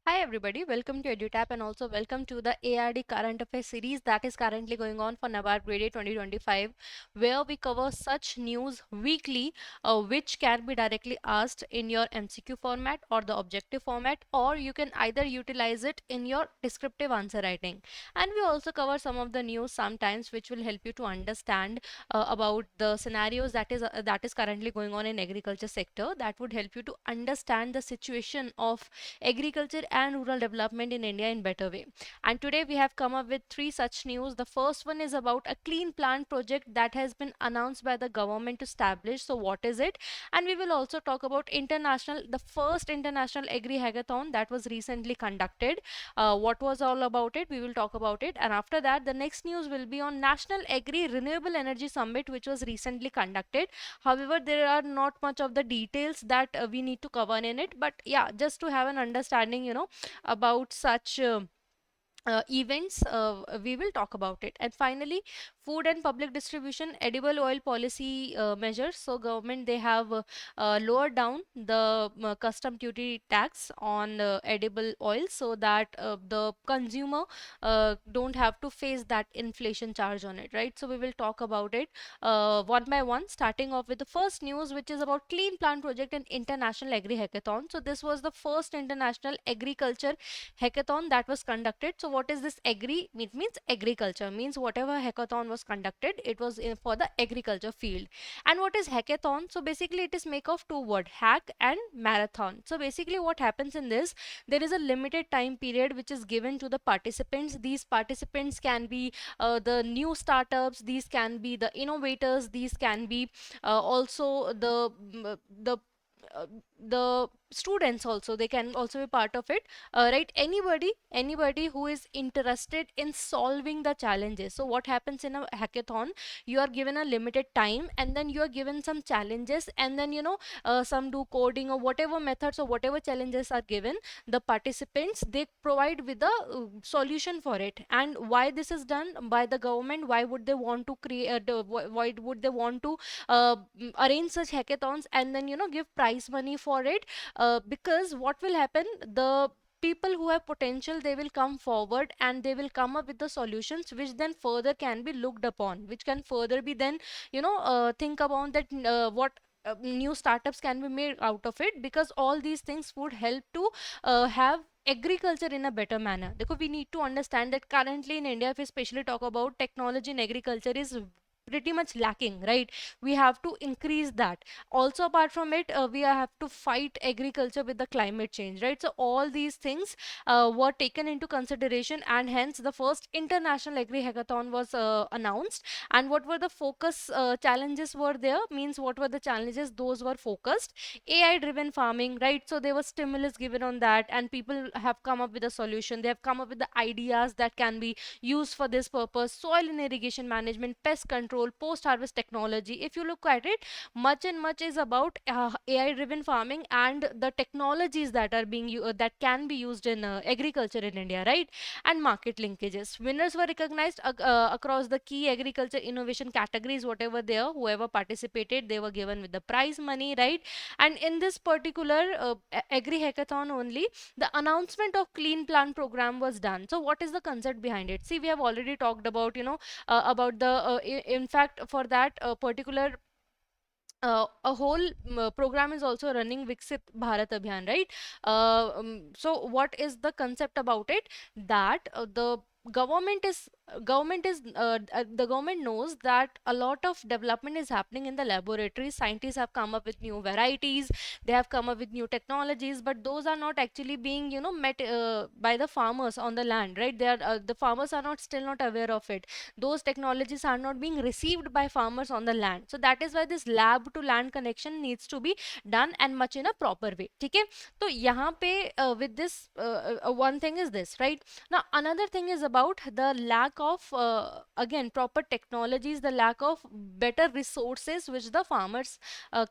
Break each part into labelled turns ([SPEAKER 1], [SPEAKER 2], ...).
[SPEAKER 1] Hi everybody, welcome to EduTap and also welcome to the ARD Current Affairs series that is currently going on for NABARD Grade A 2025, where we cover such news weekly which can be directly asked in your MCQ format or the objective format, or you can either utilize it in your descriptive answer writing. And we also cover some of the news sometimes which will help you to understand about the scenarios that is currently going on in agriculture sector, that would help you to understand the situation of agriculture and rural development in India in better way. And today we have come up with three such news. The first one is about a clean plant project that has been announced by the government to establish. So what is it? And we will also talk about the first international agri hackathon that was recently conducted. What was all about it? We will talk about it. And after that, the next news will be on National Agri Renewable Energy Summit, which was recently conducted. However, there are not much of the details that we need to cover in it. But yeah, just to have an understanding, about such events, we will talk about it. And finally, food and public distribution edible oil policy measures. So government, they have lowered down the custom duty tax on edible oil, so that the consumer don't have to face that inflation charge on it, right? So we will talk about it one by one, starting off with the first news, which is about clean plant project and international agri hackathon. So this was the first international agriculture hackathon that was conducted. So what is this agri? It means agriculture, means whatever hackathon was conducted, it was for the agriculture field. And what is hackathon? So basically it is make of two word, hack and marathon. So basically what happens in this, there is a limited time period which is given to the participants. These participants can be the new startups, these can be the innovators, these can be also uh, the students also, they can also be part of it, right? Anybody who is interested in solving the challenges. So what happens in a hackathon, you are given a limited time and then you are given some challenges, and then some do coding or whatever methods or whatever challenges are given, the participants, they provide with the solution for it. And why this is done by the government, why would they want to create why would they want to arrange such hackathons and then give prize money for it? Because what will happen, the people who have potential, they will come forward and they will come up with the solutions which then further can be looked upon, which can further be then think about that what new startups can be made out of it, because all these things would help to have agriculture in a better manner. Because we need to understand that currently in India, if we especially talk about technology in agriculture, is pretty much lacking, right? We have to increase that. Also apart from it, we have to fight agriculture with the climate change, right? So all these things were taken into consideration, and hence the first international agri hackathon was announced. And what were the focus challenges were there, means what were the challenges, those were focused AI driven farming, right? So there was stimulus given on that, and people have come up with a solution, they have come up with the ideas that can be used for this purpose: soil and irrigation management, pest control, post harvest technology. If you look at it, much and much is about AI driven farming and the technologies that are that can be used in agriculture in India, right? And market linkages. Winners were recognized across the key agriculture innovation categories, whatever there, whoever participated, they were given with the prize money, right? And in this particular agri hackathon only, the announcement of clean plant program was done. So what is the concept behind it? See, we have already talked about about the in fact, for that particular a whole program is also running, Viksit Bharat Abhiyan, right? So what is the concept about it? That government is the government knows that a lot of development is happening in the laboratories. Scientists have come up with new varieties, they have come up with new technologies, but those are not actually being met by the farmers on the land, right? They are the farmers are not still not aware of it. Those technologies are not being received by farmers on the land. So that is why this lab to land connection needs to be done, and much in a proper way. Okay, so यहाँ पे with this one thing is this, right? Now another thing is about the lack lack of again proper technologies, the lack of better resources which the farmers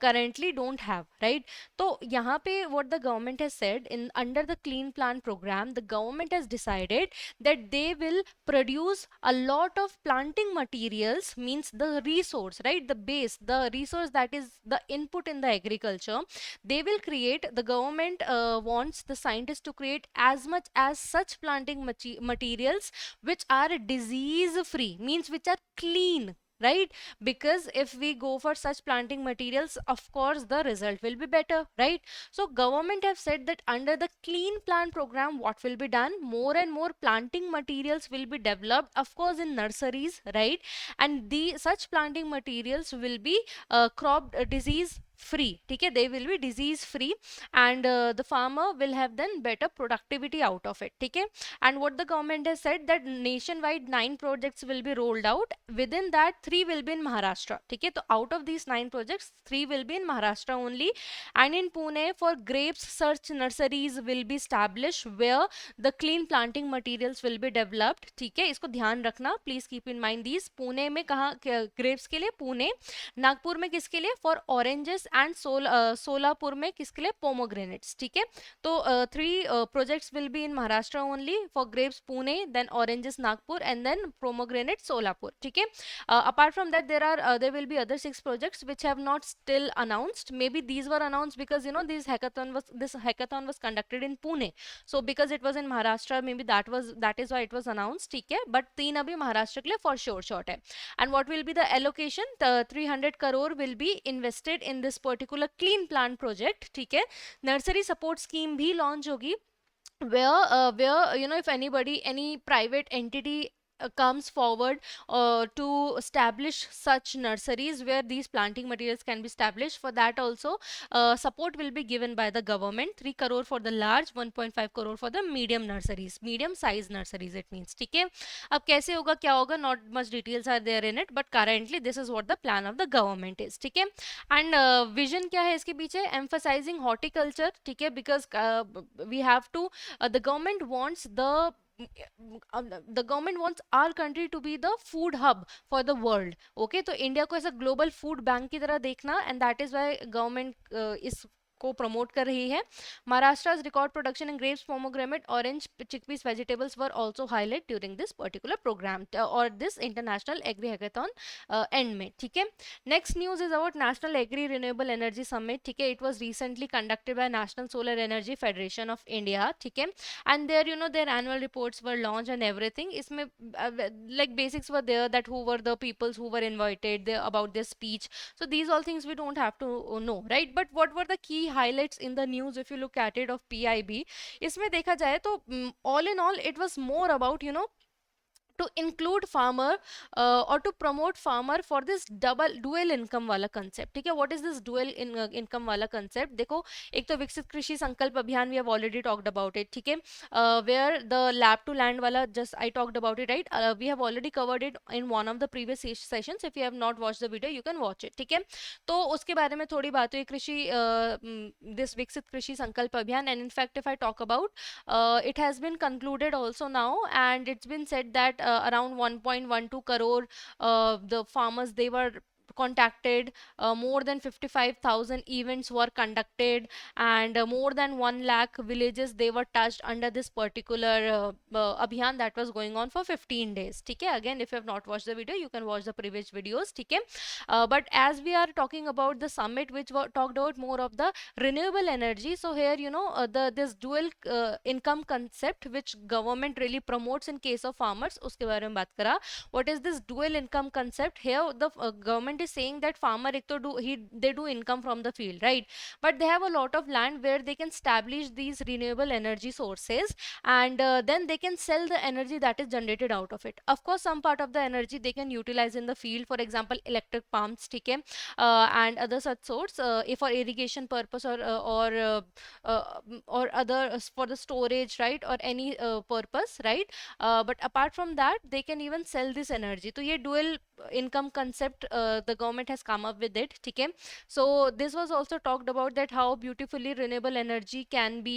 [SPEAKER 1] currently don't have, right? So यहाँ पे what the government has said, in under the clean plant program, the government has decided that they will produce a lot of planting materials, means the resource, right, the base, the resource that is the input in the agriculture. They will create, the government wants the scientists to create as much as such planting materials which are disease free, means which are clean, right? Because if we go for such planting materials, of course the result will be better, right? So government have said that under the clean plant program, what will be done, more and more planting materials will be developed, of course in nurseries, right? And the such planting materials will be cropped disease free, okay, they will be disease free, and the farmer will have then better productivity out of it, okay. And what the government has said, that nationwide 9 projects will be rolled out, within that 3 will be in Maharashtra, okay. So out of these 9 projects, 3 will be in Maharashtra only. And in Pune, for grapes search nurseries will be established where the clean planting materials will be developed, ठीक है, इसको ध्यान रखना, please keep in mind these. Pune में कहाँ grapes के लिए, पुणे, नागपुर में किसके लिए, फॉर ऑरेंजेस, एंड सोलापुर में किसके लिए, पोमोग्रेनेट्स, ठीक है. तो 3 projects will be in Maharashtra only, for grapes Pune, then oranges Nagpur, and then pomegranate Solapur, ठीक है. Apart from that, there will be other 6 projects which have not still announced. Maybe these were announced because this hackathon was conducted in Pune, so because it was in Maharashtra, maybe that is why it was announced, ठीक है. But 3 अभी महाराष्ट्र के लिए for sure short है. And what will be the allocation, the 300 crore will be invested in this particular clean plant project, ठीक है. Nursery support scheme भी launch होगी, where if any private entity comes forward to establish such nurseries where these planting materials can be established, for that also support will be given by the government. 3 crore for the large, 1.5 crore for the medium size nurseries, it means, ठीक है. अब कैसे होगा, क्या होगा, not much details are there in it, but currently this is what the plan of the government is, ठीक है. And vision क्या है इसके पीछे, emphasizing horticulture, ठीक है, because we have to the government wants the government wants our country to be the food hub for the world, okay. तो India को ऐसा ग्लोबल फूड बैंक की तरह देखना, and that is why government इस को प्रमोट कर रही है. Maharashtra's record production in grapes, pomegranate, orange, chickpeas, vegetables were also highlighted during this particular program or this international agri hackathon end में, ठीक है. Next news is about National Agri Renewable Energy Summit, ठीक है. It was recently conducted by National Solar Energy Federation of India, ठीक है. And there their annual reports were launched and everything. इसमें like basics were there, that who were the peoples who were invited there, about their speech. So these all things we don't have to know, right? But what were the key highlights in the news if you look at it of PIB? इसमें देखा जाए तो all in all it was more about to include farmer or to promote farmer for this dual income वाला concept, ठीक है. What is this dual income वाला concept? देखो, एक तो विकसित कृषि संकल्प अभियान, we have already talked about it, ठीक है. Where the lab to land वाला, just I talked about it, right? We have already covered it in one of the previous sessions. If you have not watched the video, you can watch it, ठीक है. तो उसके बारे में थोड़ी बात हुई, कृषि this विकसित कृषि संकल्प अभियान. And in fact, if I talk about it has been concluded also now, and it's been said that around 1.12 crore the farmers, they were contacted, more than 55,000 events were conducted, and more than 1 lakh villages they were touched under this particular abhiyan that was going on for 15 days, ठीक है. Again, if you have not watched the video, you can watch the previous videos, ठीक है. But as we are talking about the summit which talked about more of the renewable energy, so here this dual income concept which government really promotes in case of farmers, उसके बारे में बात करा. What is this dual income concept? Here the government is saying that farmer ek to they do income from the field, right? But they have a lot of land where they can establish these renewable energy sources, and then they can sell the energy that is generated out of it. Of course, some part of the energy they can utilize in the field, for example electric pumps, ठीक है, and other such sorts, if for irrigation purpose or other for the storage, right, or any purpose, right? But apart from that, they can even sell this energy. So ये dual income concept the the government has come up with it. ठीक है, so this was also talked about that how beautifully renewable energy can be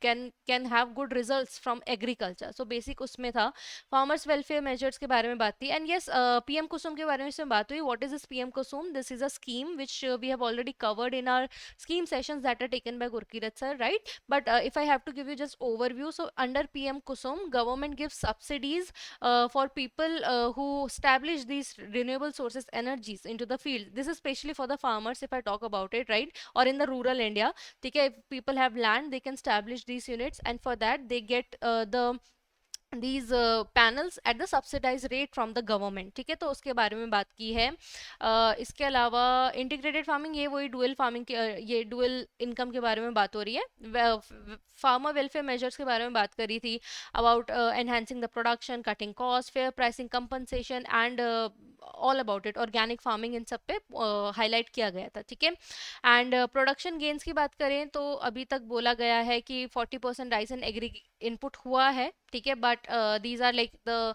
[SPEAKER 1] can have good results from agriculture. So basic उसमें था, farmers welfare measures के बारे में बात थी, and yes, PM कुसुम के बारे में इसमें बात हुई. What is this PM Kusum? This is a scheme which we have already covered in our scheme sessions that are taken by Gurkirat sir, right? But if I have to give you just overview, so under PM kusum, government gives subsidies for people who establish these renewable sources energies into the field. This is especially for the farmers if I talk about it, right? Or in the rural India, okay, if people have land, they can establish these units, and for that they get these panels at the subsidized rate from the government. ठीक है, तो उसके बारे में बात की है. इसके अलावा इंटीग्रेटेड फार्मिंग, ये वही डुअल फार्मिंग के ये डुअल इनकम के बारे में बात हो रही है. फार्मर वेलफेयर मेजर्स के बारे में बात करी थी, about enhancing the production, cutting cost, fair pricing, compensation and all about it. Organic farming in सब पे हाईलाइट किया गया था. ठीक है, एंड प्रोडक्शन गेन्स की बात करें तो अभी तक बोला गया है कि 40% राइस इन एग्री इनपुट हुआ है. ठीक है, but these are like the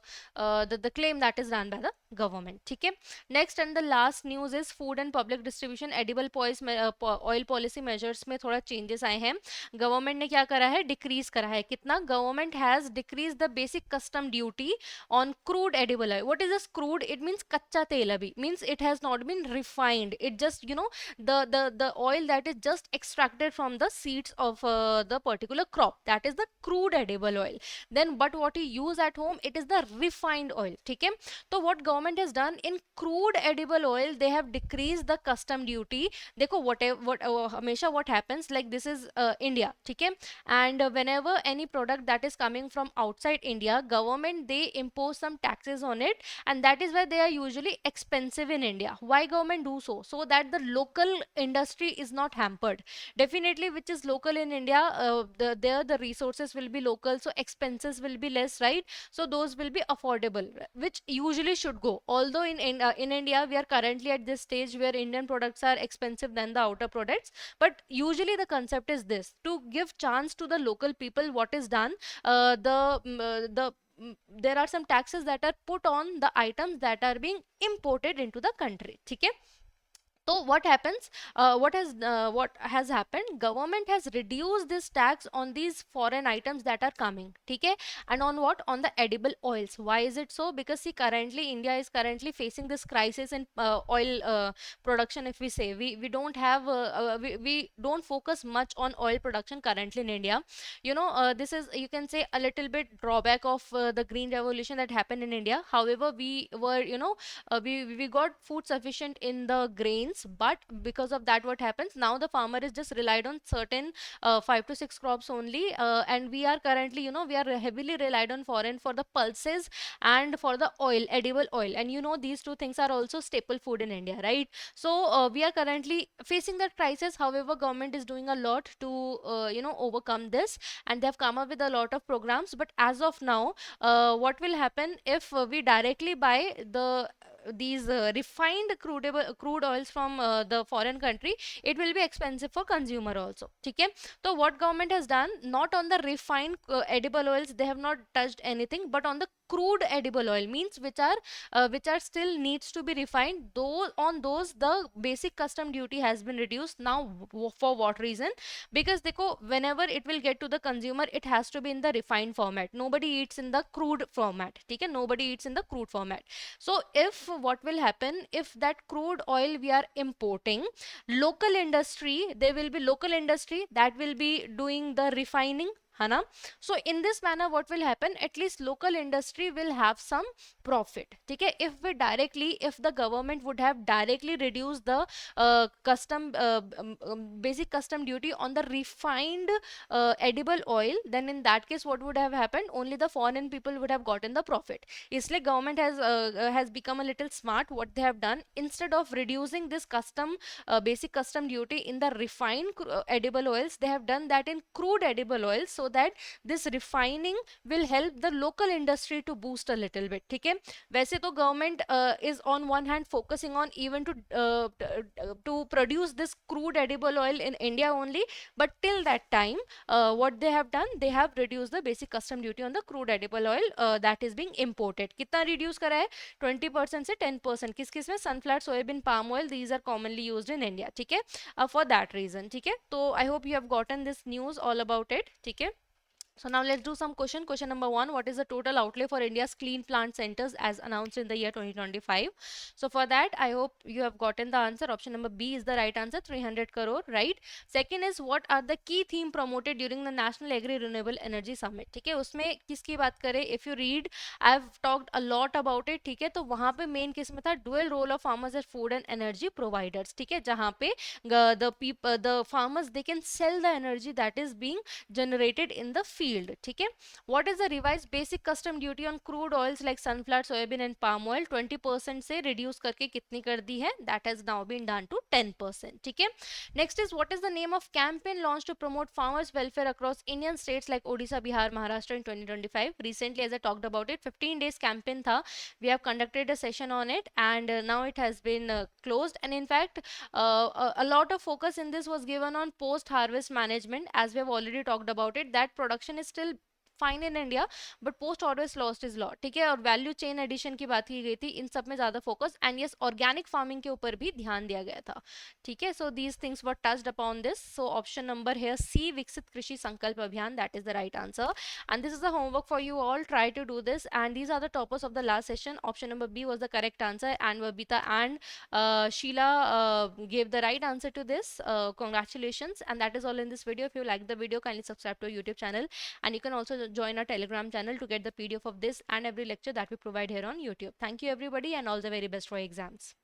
[SPEAKER 1] claim that is done by the government. ठीक है, next and the last news is food and public distribution edible oil policy measures में थोड़ा changes आए हैं. गवर्नमेंट ने क्या करा है, डिक्रीज करा है. कितना? Government has decrease the basic custom duty on crude edible oil. What is this crude? It means कच्चा तेल. अभी means it has not been refined, it just the oil that is just extracted from the seeds of the particular crop, that is the crude edible oil. Then but what you use at home, it is the refined oil. ठीक है, तो what government has done in crude edible oil, they have decreased the custom duty. देखो हमेशा what happens, like this is India. ठीक है, and whenever any product that is coming from outside India, government they impose some taxes on it, and that is why they are usually expensive in India. Why government do so? So that the local industry is not hampered. Definitely, which is local in India, there the resources will be local, so expenses will be less, right? So those will be affordable, which usually should go. Although in India we are currently at this stage where Indian products are expensive than the outer products, but usually the concept is this, to give chance to the local people. What is done, there are some taxes that are put on the items that are being imported into the country. ठीक है, so what happens, what has happened, government has reduced this tax on these foreign items that are coming. ठीक है, and on what? On the edible oils. Why is it so? Because see, currently India is currently facing this crisis in oil production. If we say we don't have we don't focus much on oil production currently in India. This is, you can say, a little bit drawback of the green revolution that happened in India. However, we were we got food sufficient in the grains, but because of that, what happens now, the farmer is just relied on certain 5 to 6 crops only, and we are currently, we are heavily relied on foreign for the pulses and for the oil, edible oil, and these two things are also staple food in India, right? So we are currently facing that crisis. However, government is doing a lot to overcome this, and they have come up with a lot of programs. But as of now, what will happen if we directly buy these refined crude oils from the foreign country, it will be expensive for consumer also. ठीक है, so what government has done, not on the refined edible oils, they have not touched anything, but on the crude edible oil, means which are still needs to be refined, though on those the basic custom duty has been reduced. Now for what reason? Because देखो, whenever it will get to the consumer, it has to be in the refined format. Nobody eats in the crude format. ठीक है, nobody eats in the crude format. So if what will happen, if that crude oil we are importing, local industry, there will be local industry that will be doing the refining, है ना? So in this manner, what will happen, at least local industry will have some profit. ठीक है, if the government would have directly reduced the basic custom duty on the refined edible oil, then in that case what would have happened, only the foreign people would have gotten the profit. इसलिए government has become a little smart. What they have done, instead of reducing this basic custom duty in the refined edible oils, they have done that in crude edible oils, so so that this refining will help the local industry to boost a little bit. ठीक है, वैसे तो government is on one hand focusing on even to produce this crude edible oil in India only, but till that time what they have done, they have reduced the basic custom duty on the crude edible oil that is being imported. कितना reduce करा है? 20% से 10%. किस किस में? sunflower, soybean, palm oil, these are commonly used in India. ठीक है, for that reason. ठीक है, तो I hope you have gotten this news all about it. ठीक है. So now let's do some question. Question number 1, what is the total outlay for India's clean plant centers as announced in the year 2025? So for that, I hope you have gotten the answer. Option number B is the right answer, 300 crore, right? Second is, what are the key theme promoted during the National Agri Renewable Energy Summit? ठीक है, उसमें किसकी बात करें? If you read, I've talked a lot about it. ठीक है, तो वहाँ पे मेन किस में था? Dual role of farmers as food and energy providers. ठीक है, जहाँ पे the farmers, they can sell the energy that is being generated in the field. ठीक है, what is the revised basic custom duty on crude oils like sunflower, soybean and palm oil? 20% से reduce करके कितनी कर दी है? That has now been done to 10%. ठीक है, next is, what is the name of campaign launched to promote farmers welfare across Indian states like Odisha, Bihar, Maharashtra in 2025? Recently, as I talked about it, 15 days campaign था. We have conducted a session on it, and now it has been closed. And in fact, a lot of focus in this was given on post harvest management, as we have already talked about it, that production is still fine in India but post harvest lost is law. ठीक है, और value chain addition की बात की गई थी, इन सब में ज्यादा focus, and yes organic farming के ऊपर भी ध्यान दिया गया था. ठीक है, so these things were touched upon this. So option number है C, Viksit Krishi Sankalp Abhiyan, that is the right answer. And this is the homework for you all. Try to do this, and these are the toppers of the last session. Option number B was the correct answer, and Babita and Sheila gave the right answer to this. Congratulations, and that is all in this video. If you like the video, kindly subscribe to our YouTube channel, and you can also join our Telegram channel to get the PDF of this and every lecture that we provide here on YouTube. Thank you everybody, and all the very best for your exams.